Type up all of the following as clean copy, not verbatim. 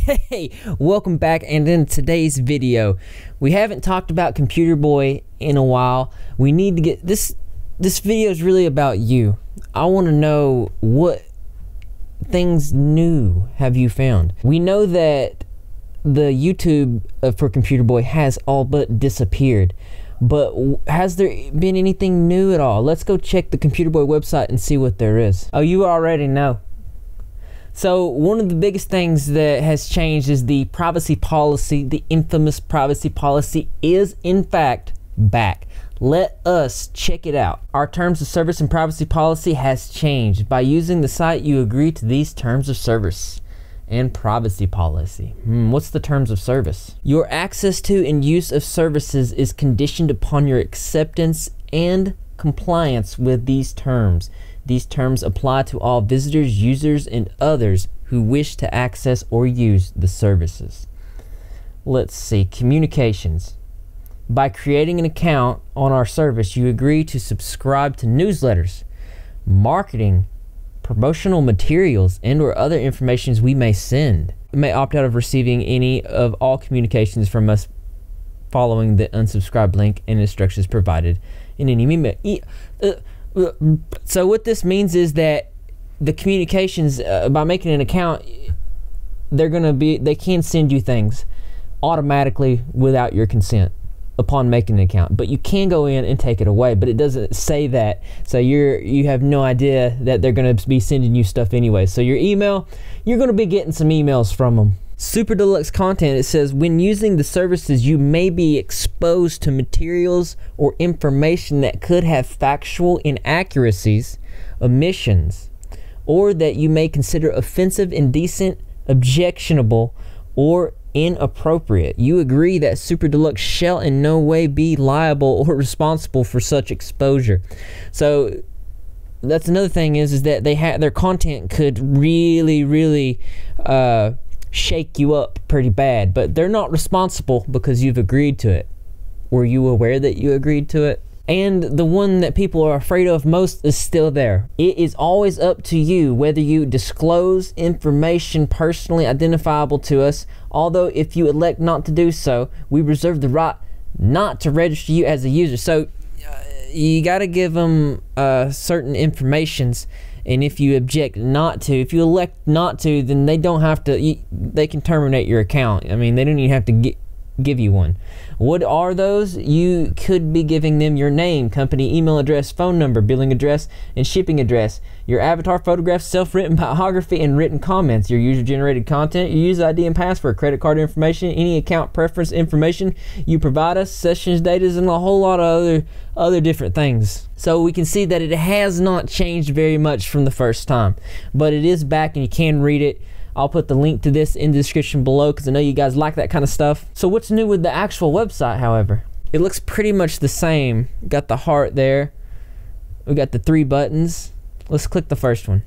Hey, welcome back, and in today's video we haven't talked about Computer Boy in a while. We need to get this video is really about you. I want to know what things new have you found. We know that the YouTube for Computer Boy has all but disappeared, but has there been anything new at all? Let's go check the Computer Boy website and see what there is. Oh, you already know. So one of the biggest things that has changed is the privacy policy. The infamous privacy policy is in fact back. Let us check it out. Our terms of service and privacy policy has changed. By using the site, you agree to these terms of service and privacy policy. What's the terms of service? Your access to and use of services is conditioned upon your acceptance and compliance with these terms. These terms apply to all visitors, users, and others who wish to access or use the services. Let's see, communications. By creating an account on our service, you agree to subscribe to newsletters, marketing, promotional materials, and or other information we may send. You may opt out of receiving any of all communications from us following the unsubscribe link and instructions provided in any email. So what this means is that the communications, by making an account, they can send you things automatically without your consent upon making an account, but you can go in and take it away, but it doesn't say that, so you have no idea that they're going to be sending you stuff anyway. So your email, you're going to be getting some emails from them. Super deluxe content, it says, when using the services, you may be exposed to materials or information that could have factual inaccuracies, omissions, or that you may consider offensive, indecent, objectionable, or inappropriate. You agree that Super Deluxe shall in no way be liable or responsible for such exposure. So that's another thing is that their content could really shake you up pretty bad, but they're not responsible because you've agreed to it. Were you aware that you agreed to it? And the one that people are afraid of most is still there. It is always up to you whether you disclose information personally identifiable to us, although if you elect not to do so, we reserve the right not to register you as a user. So you got to give them certain informations, and if you object not to, if you elect not to, then they don't have to, they can terminate your account. I mean, they don't even have to give you one. What are those? You could be giving them your name, company email address, phone number, billing address, and shipping address, your avatar photographs, self-written biography, and written comments, your user-generated content, your user ID and password, credit card information, any account preference information you provide us, sessions data, and a whole lot of other different things. So we can see that it has not changed very much from the first time, but it is back and you can read it. I'll put the link to this in the description below because I know you guys like that kind of stuff. So what's new with the actual website, however? It looks pretty much the same. Got the heart there. We got the 3 buttons. Let's click the first one.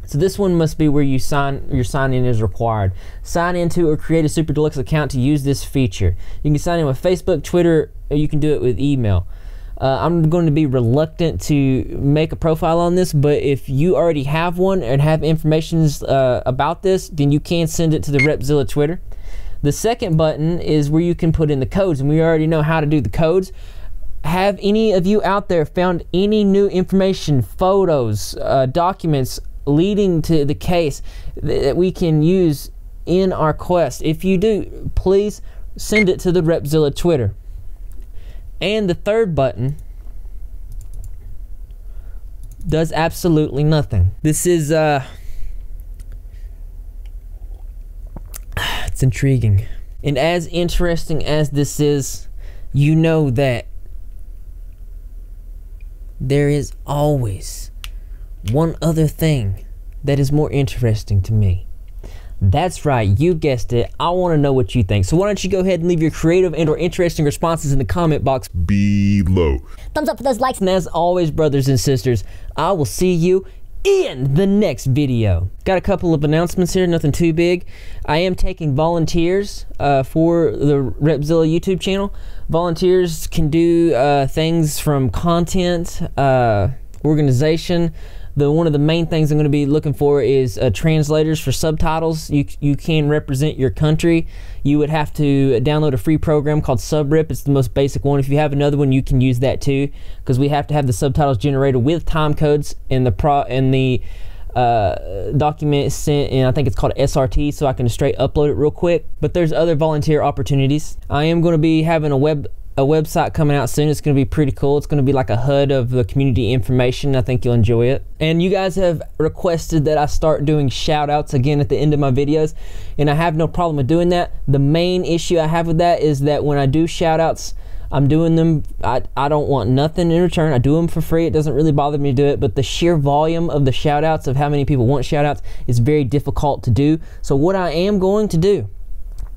So this one must be where your sign in is required. Sign into or create a Super Deluxe account to use this feature. You can sign in with Facebook, Twitter, or you can do it with email. I'm going to be reluctant to make a profile on this, but if you already have one and have information about this, then you can send it to the Repzilla Twitter. The second button is where you can put in the codes, and we already know how to do the codes. Have any of you out there found any new information, photos, documents leading to the case that we can use in our quest? If you do, please send it to the Repzilla Twitter. And the third button does absolutely nothing. This is it's intriguing. And as interesting as this is, you know that there is always one other thing that is more interesting to me. That's right, you guessed it. I want to know what you think. So why don't you go ahead and leave your creative and or interesting responses in the comment box below. Thumbs up for those likes, and as always, brothers and sisters, I will see you in the next video. Got a couple of announcements here, nothing too big. I am taking volunteers for the Repzilla YouTube channel. Volunteers can do things from content, organization, One of the main things I'm going to be looking for is translators for subtitles. You can represent your country. You would have to download a free program called Subrip. It's the most basic one. If you have another one, you can use that too, because we have to have the subtitles generated with time codes in the document sent, and I think it's called SRT, so I can straight upload it real quick. But there's other volunteer opportunities. I am going to be having a website coming out soon. It's going to be pretty cool. It's going to be like a HUD of the community information. I think you'll enjoy it. And you guys have requested that I start doing shout outs again at the end of my videos, and I have no problem with doing that. The main issue I have with that is that when I do shout outs, I'm doing them, I don't want nothing in return. I do them for free. It doesn't really bother me to do it, but the sheer volume of the shout outs, of how many people want shout outs, is very difficult to do. So what I am going to do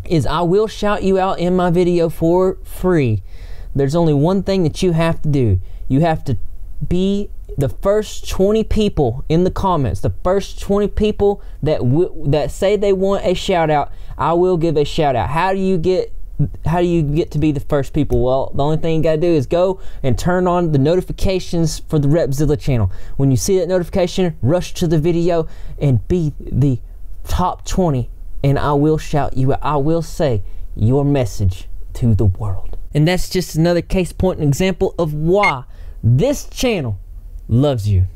is I will shout you out in my video for free. There's only one thing that you have to do. You have to be the first 20 people in the comments. The first 20 people that say they want a shout out, I will give a shout out. How do you get to be the first people? Well, the only thing you gotta do is go and turn on the notifications for the Repzilla channel. When you see that notification, rush to the video and be the top 20, and I will shout you out. I will say your message to the world. And that's just another case point and example of why this channel loves you.